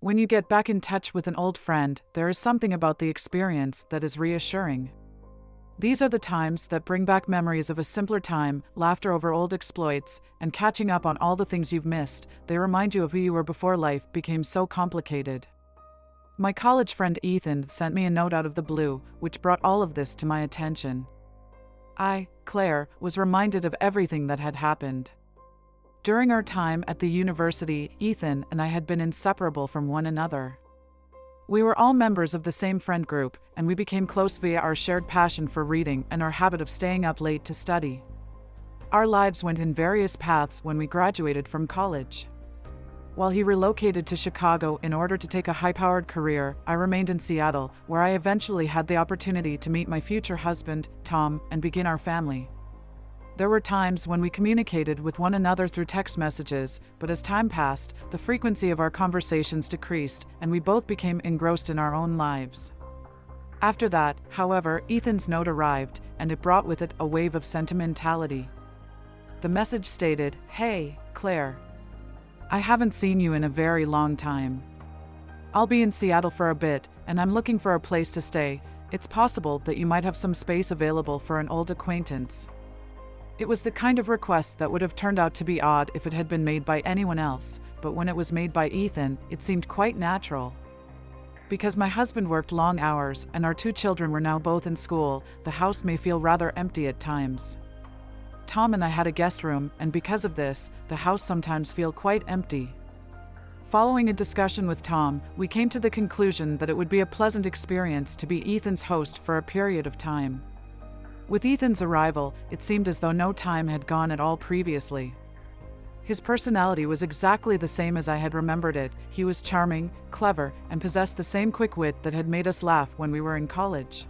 When you get back in touch with an old friend, there is something about the experience that is reassuring. These are the times that bring back memories of a simpler time, laughter over old exploits, and catching up on all the things you've missed. They remind you of who you were before life became so complicated. My college friend Ethan sent me a note out of the blue, which brought all of this to my attention. I, Claire, was reminded of everything that had happened. During our time at the university, Ethan and I had been inseparable from one another. We were all members of the same friend group, and we became close via our shared passion for reading and our habit of staying up late to study. Our lives went in various paths when we graduated from college. While he relocated to Chicago in order to take a high-powered career, I remained in Seattle, where I eventually had the opportunity to meet my future husband, Tom, and begin our family. There were times when we communicated with one another through text messages, but as time passed, the frequency of our conversations decreased, and we both became engrossed in our own lives. After that, however, Ethan's note arrived, and it brought with it a wave of sentimentality. The message stated, "Hey, Claire. I haven't seen you in a very long time. I'll be in Seattle for a bit, and I'm looking for a place to stay. It's possible that you might have some space available for an old acquaintance." It was the kind of request that would have turned out to be odd if it had been made by anyone else, but when it was made by Ethan, it seemed quite natural. Because my husband worked long hours and our 2 children were now both in school, the house may feel rather empty at times. Tom and I had a guest room, and because of this, the house sometimes feels quite empty. Following a discussion with Tom, we came to the conclusion that it would be a pleasant experience to be Ethan's host for a period of time. With Ethan's arrival, it seemed as though no time had gone at all previously. His personality was exactly the same as I had remembered it. He was charming, clever, and possessed the same quick wit that had made us laugh when we were in college.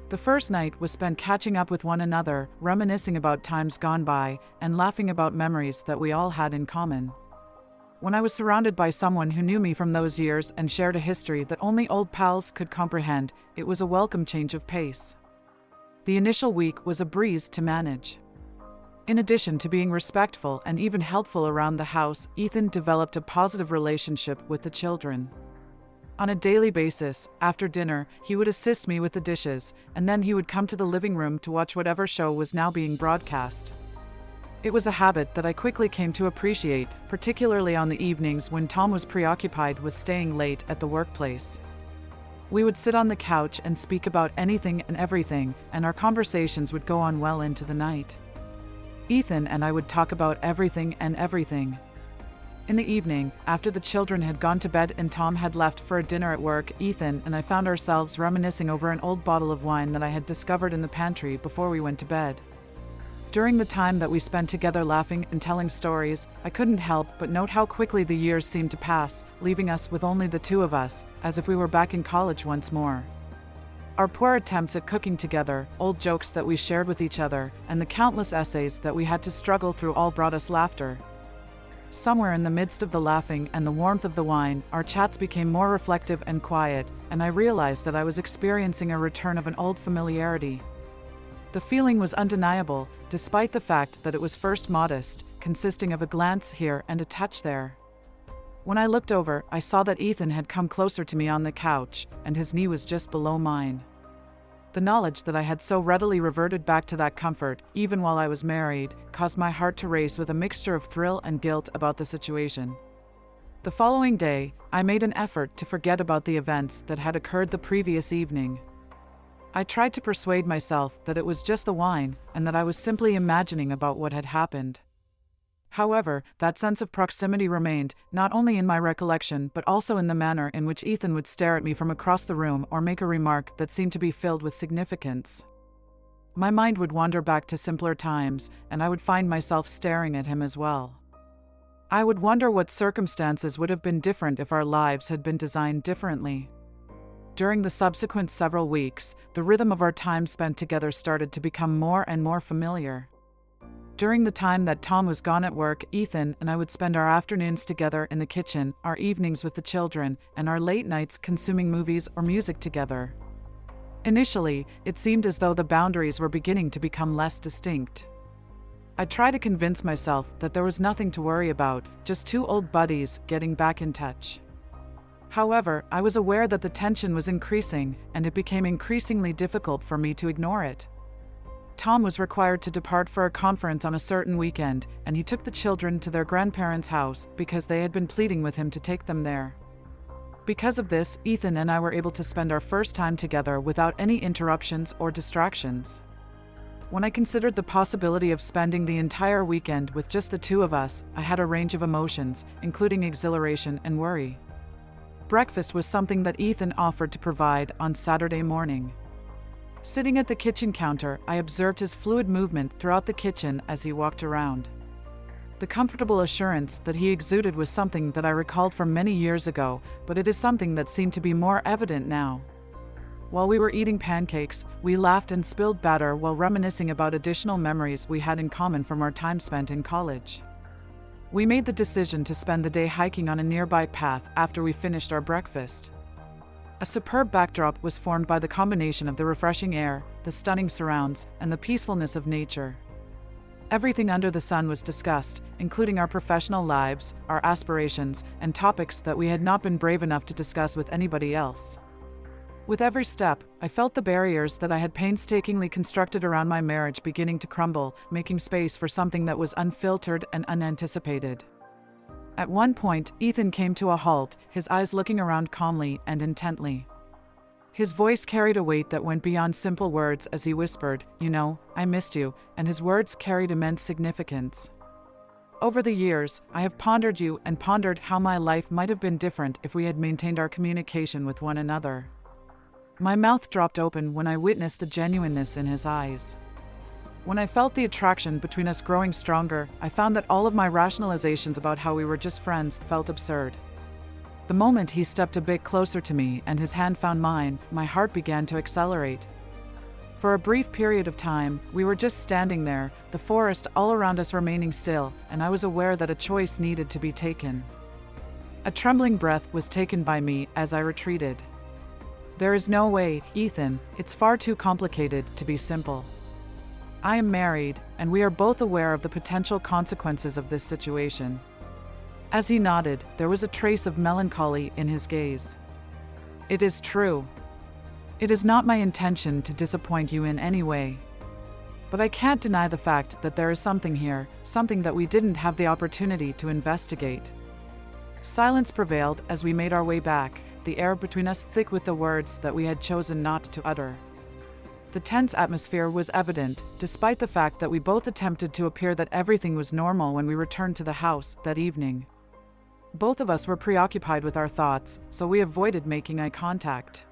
The first night was spent catching up with one another, reminiscing about times gone by, and laughing about memories that we all had in common. When I was surrounded by someone who knew me from those years and shared a history that only old pals could comprehend, it was a welcome change of pace. The initial week was a breeze to manage. In addition to being respectful and even helpful around the house, Ethan developed a positive relationship with the children. On a daily basis, after dinner, he would assist me with the dishes, and then he would come to the living room to watch whatever show was now being broadcast. It was a habit that I quickly came to appreciate, particularly on the evenings when Tom was preoccupied with staying late at the workplace. We would sit on the couch and speak about anything and everything, and our conversations would go on well into the night. Ethan and I would talk about everything and everything. In the evening, after the children had gone to bed and Tom had left for a dinner at work, Ethan and I found ourselves reminiscing over an old bottle of wine that I had discovered in the pantry before we went to bed. During the time that we spent together laughing and telling stories, I couldn't help but note how quickly the years seemed to pass, leaving us with only the 2 of us, as if we were back in college once more. Our poor attempts at cooking together, old jokes that we shared with each other, and the countless essays that we had to struggle through all brought us laughter. Somewhere in the midst of the laughing and the warmth of the wine, our chats became more reflective and quiet, and I realized that I was experiencing a return of an old familiarity. The feeling was undeniable, despite the fact that it was first modest, consisting of a glance here and a touch there. When I looked over, I saw that Ethan had come closer to me on the couch, and his knee was just below mine. The knowledge that I had so readily reverted back to that comfort, even while I was married, caused my heart to race with a mixture of thrill and guilt about the situation. The following day, I made an effort to forget about the events that had occurred the previous evening. I tried to persuade myself that it was just the wine, and that I was simply imagining about what had happened. However, that sense of proximity remained, not only in my recollection but also in the manner in which Ethan would stare at me from across the room or make a remark that seemed to be filled with significance. My mind would wander back to simpler times, and I would find myself staring at him as well. I would wonder what circumstances would have been different if our lives had been designed differently. During the subsequent several weeks, the rhythm of our time spent together started to become more and more familiar. During the time that Tom was gone at work, Ethan and I would spend our afternoons together in the kitchen, our evenings with the children, and our late nights consuming movies or music together. Initially, it seemed as though the boundaries were beginning to become less distinct. I tried to convince myself that there was nothing to worry about, just 2 old buddies getting back in touch. However, I was aware that the tension was increasing, and it became increasingly difficult for me to ignore it. Tom was required to depart for a conference on a certain weekend, and he took the children to their grandparents' house because they had been pleading with him to take them there. Because of this, Ethan and I were able to spend our first time together without any interruptions or distractions. When I considered the possibility of spending the entire weekend with just the two of us, I had a range of emotions, including exhilaration and worry. Breakfast was something that Ethan offered to provide on Saturday morning. Sitting at the kitchen counter, I observed his fluid movement throughout the kitchen as he walked around. The comfortable assurance that he exuded was something that I recalled from many years ago, but it is something that seemed to be more evident now. While we were eating pancakes, we laughed and spilled batter while reminiscing about additional memories we had in common from our time spent in college. We made the decision to spend the day hiking on a nearby path after we finished our breakfast. A superb backdrop was formed by the combination of the refreshing air, the stunning surrounds, and the peacefulness of nature. Everything under the sun was discussed, including our professional lives, our aspirations, and topics that we had not been brave enough to discuss with anybody else. With every step, I felt the barriers that I had painstakingly constructed around my marriage beginning to crumble, making space for something that was unfiltered and unanticipated. At one point, Ethan came to a halt, his eyes looking around calmly and intently. His voice carried a weight that went beyond simple words as he whispered, "You know, I missed you," and his words carried immense significance. Over the years, I have pondered you and pondered how my life might have been different if we had maintained our communication with one another. My mouth dropped open when I witnessed the genuineness in his eyes. When I felt the attraction between us growing stronger, I found that all of my rationalizations about how we were just friends felt absurd. The moment he stepped a bit closer to me and his hand found mine, my heart began to accelerate. For a brief period of time, we were just standing there, the forest all around us remaining still, and I was aware that a choice needed to be taken. A trembling breath was taken by me as I retreated. "There is no way, Ethan, it's far too complicated to be simple. I am married, and we are both aware of the potential consequences of this situation." As he nodded, there was a trace of melancholy in his gaze. "It is true. It is not my intention to disappoint you in any way. But I can't deny the fact that there is something here, something that we didn't have the opportunity to investigate." Silence prevailed as we made our way back, the air between us thick with the words that we had chosen not to utter. The tense atmosphere was evident, despite the fact that we both attempted to appear that everything was normal when we returned to the house that evening. Both of us were preoccupied with our thoughts, so we avoided making eye contact.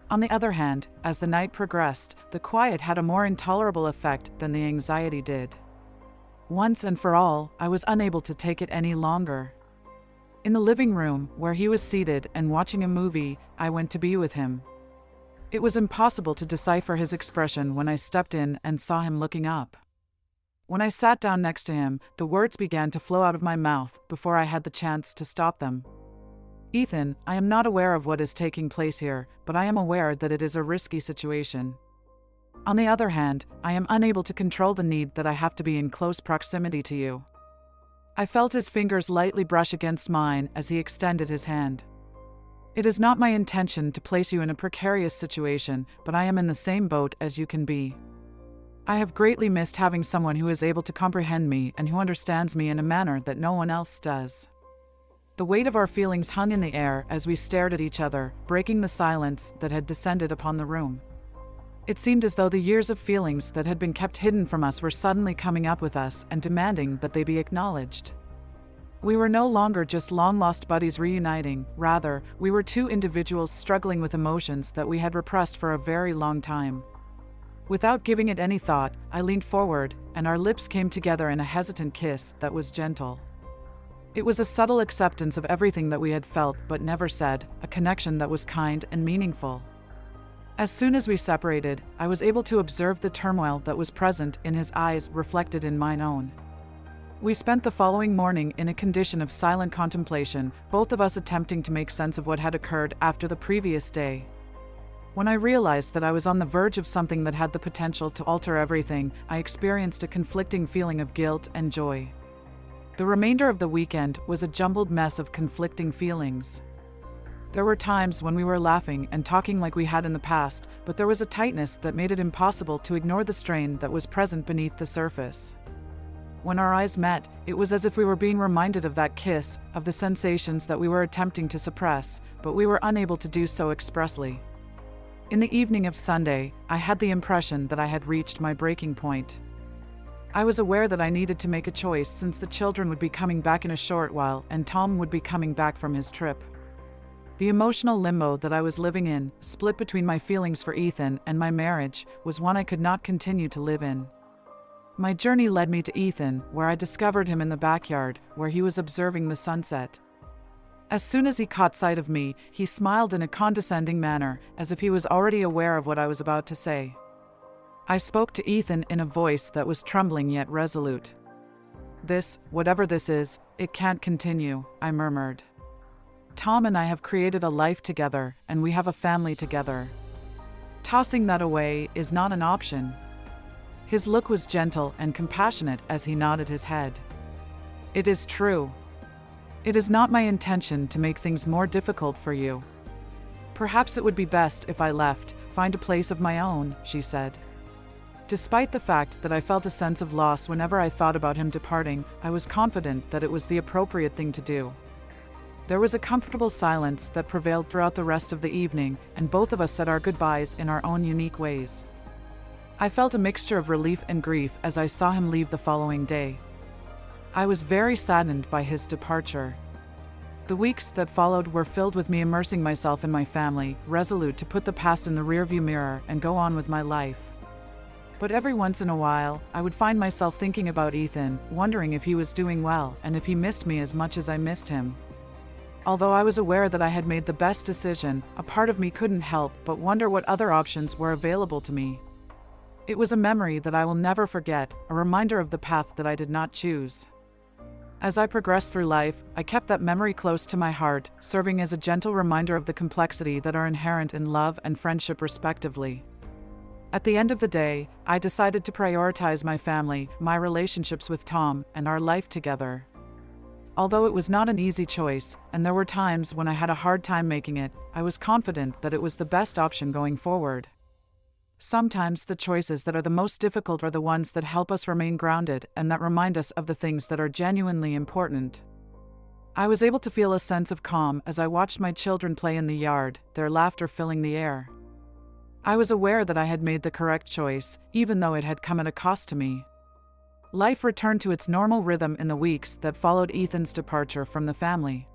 On the other hand, as the night progressed, the quiet had a more intolerable effect than the anxiety did. Once and for all, I was unable to take it any longer. In the living room, where he was seated and watching a movie, I went to be with him. It was impossible to decipher his expression when I stepped in and saw him looking up. When I sat down next to him, the words began to flow out of my mouth before I had the chance to stop them. "Ethan, I am not aware of what is taking place here, but I am aware that it is a risky situation. On the other hand, I am unable to control the need that I have to be in close proximity to you." I felt his fingers lightly brush against mine as he extended his hand. "It is not my intention to place you in a precarious situation, but I am in the same boat as you can be. I have greatly missed having someone who is able to comprehend me and who understands me in a manner that no one else does." The weight of our feelings hung in the air as we stared at each other, breaking the silence that had descended upon the room. It seemed as though the years of feelings that had been kept hidden from us were suddenly coming up with us and demanding that they be acknowledged. We were no longer just long-lost buddies reuniting, rather, we were two individuals struggling with emotions that we had repressed for a very long time. Without giving it any thought, I leaned forward, and our lips came together in a hesitant kiss that was gentle. It was a subtle acceptance of everything that we had felt but never said, a connection that was kind and meaningful. As soon as we separated, I was able to observe the turmoil that was present in his eyes reflected in mine own. We spent the following morning in a condition of silent contemplation, both of us attempting to make sense of what had occurred after the previous day. When I realized that I was on the verge of something that had the potential to alter everything, I experienced a conflicting feeling of guilt and joy. The remainder of the weekend was a jumbled mess of conflicting feelings. There were times when we were laughing and talking like we had in the past, but there was a tightness that made it impossible to ignore the strain that was present beneath the surface. When our eyes met, it was as if we were being reminded of that kiss, of the sensations that we were attempting to suppress, but we were unable to do so expressly. In the evening of Sunday, I had the impression that I had reached my breaking point. I was aware that I needed to make a choice since the children would be coming back in a short while and Tom would be coming back from his trip. The emotional limbo that I was living in, split between my feelings for Ethan and my marriage, was one I could not continue to live in. My journey led me to Ethan, where I discovered him in the backyard, where he was observing the sunset. As soon as he caught sight of me, he smiled in a condescending manner, as if he was already aware of what I was about to say. I spoke to Ethan in a voice that was trembling yet resolute. "This, whatever this is, it can't continue," I murmured. "Tom and I have created a life together, and we have a family together. Tossing that away is not an option." His look was gentle and compassionate as he nodded his head. "It is true. It is not my intention to make things more difficult for you. Perhaps it would be best if I left, find a place of my own," she said. Despite the fact that I felt a sense of loss whenever I thought about him departing, I was confident that it was the appropriate thing to do. There was a comfortable silence that prevailed throughout the rest of the evening, and both of us said our goodbyes in our own unique ways. I felt a mixture of relief and grief as I saw him leave the following day. I was very saddened by his departure. The weeks that followed were filled with me immersing myself in my family, resolute to put the past in the rearview mirror and go on with my life. But every once in a while, I would find myself thinking about Ethan, wondering if he was doing well and if he missed me as much as I missed him. Although I was aware that I had made the best decision, a part of me couldn't help but wonder what other options were available to me. It was a memory that I will never forget, a reminder of the path that I did not choose. As I progressed through life, I kept that memory close to my heart, serving as a gentle reminder of the complexity that are inherent in love and friendship respectively. At the end of the day, I decided to prioritize my family, my relationships with Tom, and our life together. Although it was not an easy choice, and there were times when I had a hard time making it, I was confident that it was the best option going forward. Sometimes the choices that are the most difficult are the ones that help us remain grounded and that remind us of the things that are genuinely important. I was able to feel a sense of calm as I watched my children play in the yard, their laughter filling the air. I was aware that I had made the correct choice, even though it had come at a cost to me. Life returned to its normal rhythm in the weeks that followed Ethan's departure from the family.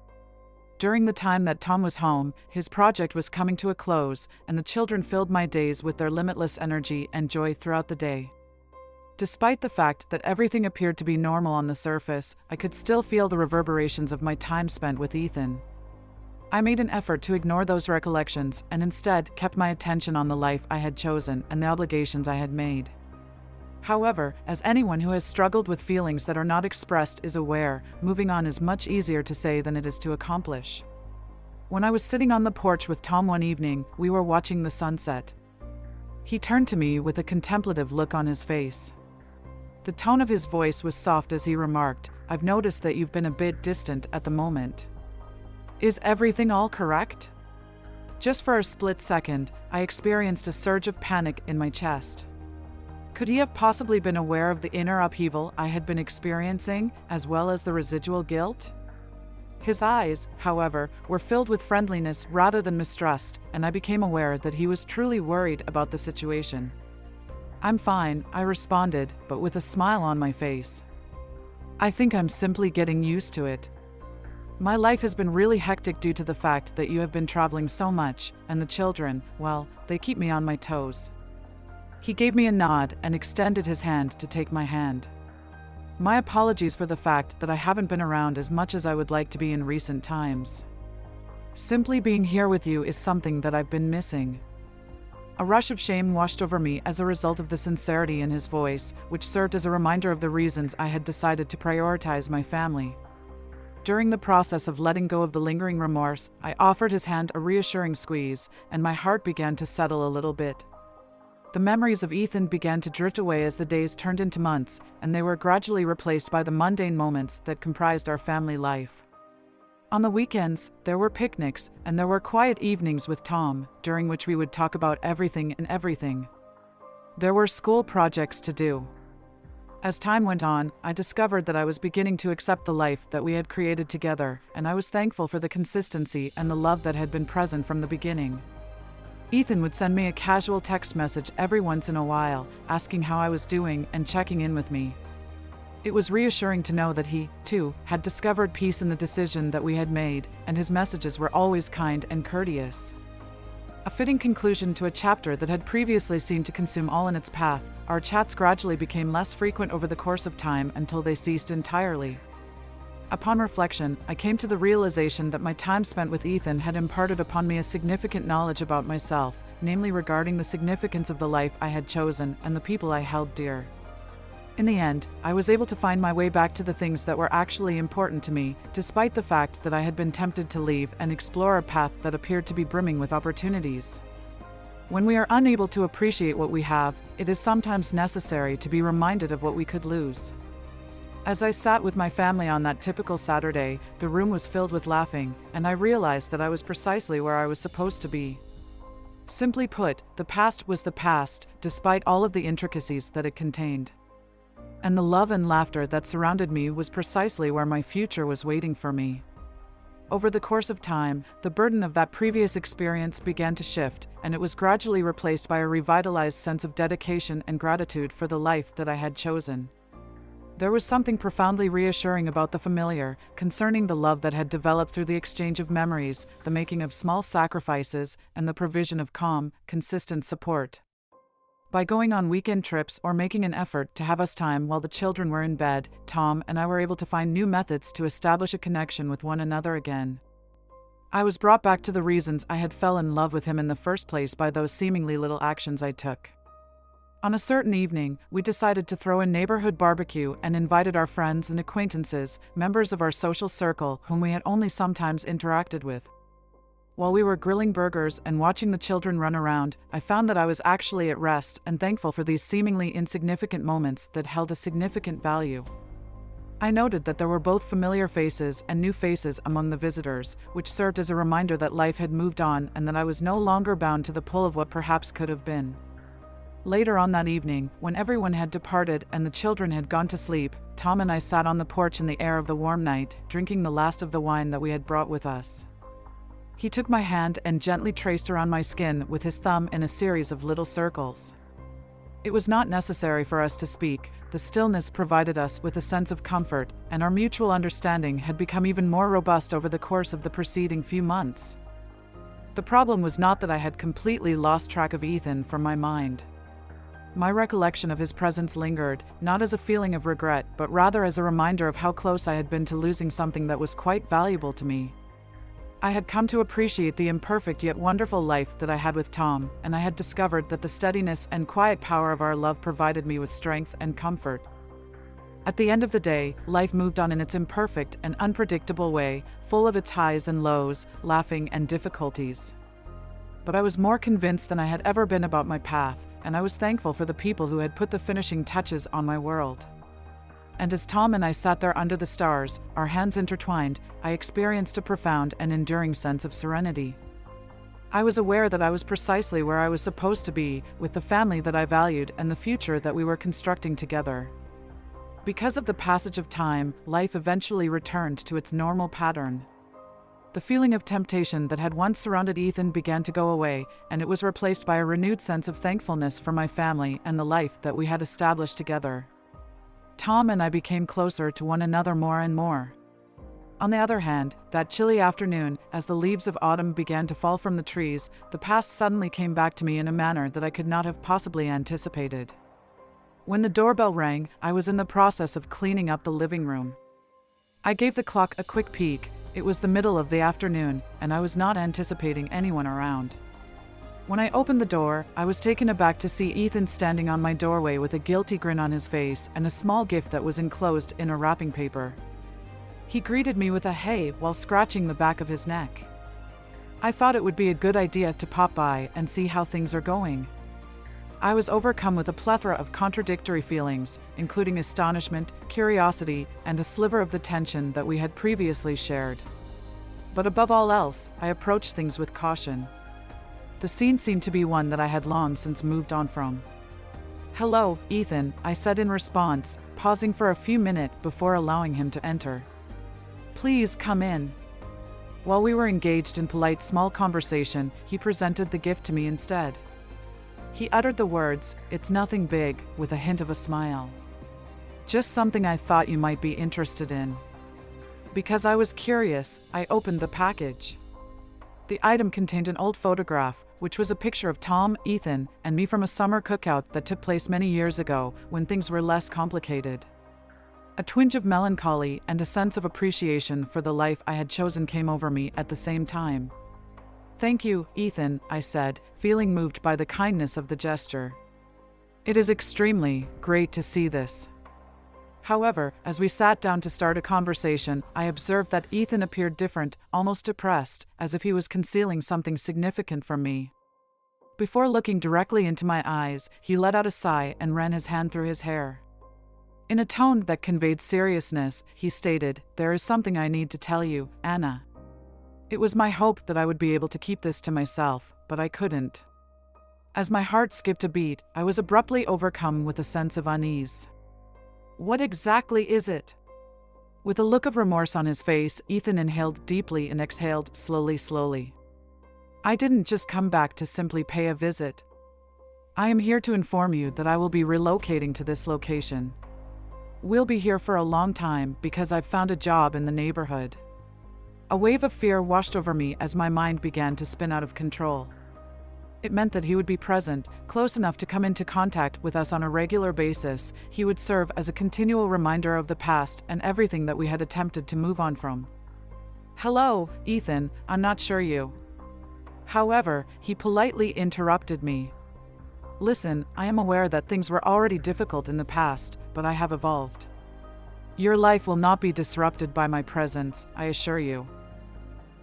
During the time that Tom was home, his project was coming to a close, and the children filled my days with their limitless energy and joy throughout the day. Despite the fact that everything appeared to be normal on the surface, I could still feel the reverberations of my time spent with Ethan. I made an effort to ignore those recollections and instead kept my attention on the life I had chosen and the obligations I had made. However, as anyone who has struggled with feelings that are not expressed is aware, moving on is much easier to say than it is to accomplish. When I was sitting on the porch with Tom one evening, we were watching the sunset. He turned to me with a contemplative look on his face. The tone of his voice was soft as he remarked, "I've noticed that you've been a bit distant at the moment. Is everything all correct?" Just for a split second, I experienced a surge of panic in my chest. Could he have possibly been aware of the inner upheaval I had been experiencing, as well as the residual guilt? His eyes, however, were filled with friendliness rather than mistrust, and I became aware that he was truly worried about the situation. "I'm fine," I responded, but with a smile on my face. "I think I'm simply getting used to it. My life has been really hectic due to the fact that you have been traveling so much, and the children, well, they keep me on my toes." He gave me a nod and extended his hand to take my hand. "My apologies for the fact that I haven't been around as much as I would like to be in recent times. Simply being here with you is something that I've been missing." A rush of shame washed over me as a result of the sincerity in his voice, which served as a reminder of the reasons I had decided to prioritize my family. During the process of letting go of the lingering remorse, I offered his hand a reassuring squeeze, and my heart began to settle a little bit. The memories of Ethan began to drift away as the days turned into months, and they were gradually replaced by the mundane moments that comprised our family life. On the weekends, there were picnics, and there were quiet evenings with Tom, during which we would talk about everything and everything. There were school projects to do. As time went on, I discovered that I was beginning to accept the life that we had created together, and I was thankful for the consistency and the love that had been present from the beginning. Ethan would send me a casual text message every once in a while, asking how I was doing and checking in with me. It was reassuring to know that he, too, had discovered peace in the decision that we had made, and his messages were always kind and courteous. A fitting conclusion to a chapter that had previously seemed to consume all in its path, our chats gradually became less frequent over the course of time until they ceased entirely. Upon reflection, I came to the realization that my time spent with Ethan had imparted upon me a significant knowledge about myself, namely regarding the significance of the life I had chosen and the people I held dear. In the end, I was able to find my way back to the things that were actually important to me, despite the fact that I had been tempted to leave and explore a path that appeared to be brimming with opportunities. When we are unable to appreciate what we have, it is sometimes necessary to be reminded of what we could lose. As I sat with my family on that typical Saturday, the room was filled with laughing, and I realized that I was precisely where I was supposed to be. Simply put, the past was the past, despite all of the intricacies that it contained. And the love and laughter that surrounded me was precisely where my future was waiting for me. Over the course of time, the burden of that previous experience began to shift, and it was gradually replaced by a revitalized sense of dedication and gratitude for the life that I had chosen. There was something profoundly reassuring about the familiar, concerning the love that had developed through the exchange of memories, the making of small sacrifices, and the provision of calm, consistent support. By going on weekend trips or making an effort to have us time while the children were in bed, Tom and I were able to find new methods to establish a connection with one another again. I was brought back to the reasons I had fell in love with him in the first place by those seemingly little actions I took. On a certain evening, we decided to throw a neighborhood barbecue and invited our friends and acquaintances, members of our social circle whom we had only sometimes interacted with. While we were grilling burgers and watching the children run around, I found that I was actually at rest and thankful for these seemingly insignificant moments that held a significant value. I noted that there were both familiar faces and new faces among the visitors, which served as a reminder that life had moved on and that I was no longer bound to the pull of what perhaps could have been. Later on that evening, when everyone had departed and the children had gone to sleep, Tom and I sat on the porch in the air of the warm night, drinking the last of the wine that we had brought with us. He took my hand and gently traced around my skin with his thumb in a series of little circles. It was not necessary for us to speak. The stillness provided us with a sense of comfort, and our mutual understanding had become even more robust over the course of the preceding few months. The problem was not that I had completely lost track of Ethan from my mind. My recollection of his presence lingered, not as a feeling of regret, but rather as a reminder of how close I had been to losing something that was quite valuable to me. I had come to appreciate the imperfect yet wonderful life that I had with Tom, and I had discovered that the steadiness and quiet power of our love provided me with strength and comfort. At the end of the day, life moved on in its imperfect and unpredictable way, full of its highs and lows, laughing and difficulties. But I was more convinced than I had ever been about my path, and I was thankful for the people who had put the finishing touches on my world. And as Tom and I sat there under the stars, our hands intertwined, I experienced a profound and enduring sense of serenity. I was aware that I was precisely where I was supposed to be, with the family that I valued and the future that we were constructing together. Because of the passage of time, life eventually returned to its normal pattern. The feeling of temptation that had once surrounded Ethan began to go away, and it was replaced by a renewed sense of thankfulness for my family and the life that we had established together. Tom and I became closer to one another more and more. On the other hand, that chilly afternoon, as the leaves of autumn began to fall from the trees, the past suddenly came back to me in a manner that I could not have possibly anticipated. When the doorbell rang, I was in the process of cleaning up the living room. I gave the clock a quick peek. It was the middle of the afternoon, and I was not anticipating anyone around. When I opened the door, I was taken aback to see Ethan standing on my doorway with a guilty grin on his face and a small gift that was enclosed in a wrapping paper. He greeted me with a "hey" while scratching the back of his neck. I thought it would be a good idea to pop by and see how things are going. I was overcome with a plethora of contradictory feelings, including astonishment, curiosity, and a sliver of the tension that we had previously shared. But above all else, I approached things with caution. The scene seemed to be one that I had long since moved on from. "Hello, Ethan," I said in response, pausing for a few minutes before allowing him to enter. "Please come in." While we were engaged in polite small conversation, he presented the gift to me instead. He uttered the words, "It's nothing big," with a hint of a smile. "Just something I thought you might be interested in." Because I was curious, I opened the package. The item contained an old photograph, which was a picture of Tom, Ethan, and me from a summer cookout that took place many years ago, when things were less complicated. A twinge of melancholy and a sense of appreciation for the life I had chosen came over me at the same time. "Thank you, Ethan," I said, feeling moved by the kindness of the gesture. "It is extremely great to see this." However, as we sat down to start a conversation, I observed that Ethan appeared different, almost depressed, as if he was concealing something significant from me. Before looking directly into my eyes, he let out a sigh and ran his hand through his hair. In a tone that conveyed seriousness, he stated, "There is something I need to tell you, Anna." It was my hope that I would be able to keep this to myself, but I couldn't. As my heart skipped a beat, I was abruptly overcome with a sense of unease. "What exactly is it?" With a look of remorse on his face, Ethan inhaled deeply and exhaled slowly. "I didn't just come back to simply pay a visit. I am here to inform you that I will be relocating to this location. We'll be here for a long time because I've found a job in the neighborhood." A wave of fear washed over me as my mind began to spin out of control. It meant that he would be present, close enough to come into contact with us on a regular basis. He would serve as a continual reminder of the past and everything that we had attempted to move on from. "Hello, Ethan, I'm not sure you." However, he politely interrupted me. "Listen, I am aware that things were already difficult in the past, but I have evolved. Your life will not be disrupted by my presence, I assure you.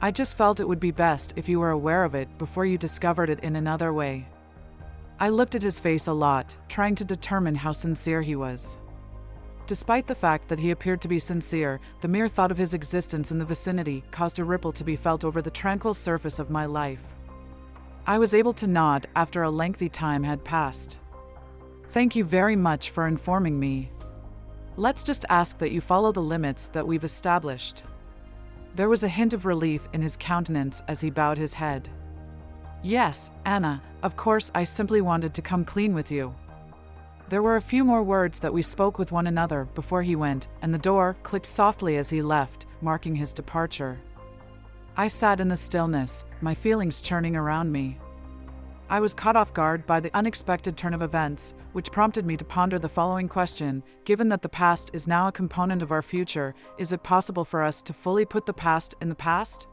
I just felt it would be best if you were aware of it before you discovered it in another way." I looked at his face a lot, trying to determine how sincere he was. Despite the fact that he appeared to be sincere, the mere thought of his existence in the vicinity caused a ripple to be felt over the tranquil surface of my life. I was able to nod after a lengthy time had passed. "Thank you very much for informing me. Let's just ask that you follow the limits that we've established." There was a hint of relief in his countenance as he bowed his head. "Yes, Anna, of course I simply wanted to come clean with you." There were a few more words that we spoke with one another before he went, and the door clicked softly as he left, marking his departure. I sat in the stillness, my feelings churning around me. I was caught off guard by the unexpected turn of events, which prompted me to ponder the following question: given that the past is now a component of our future, is it possible for us to fully put the past in the past?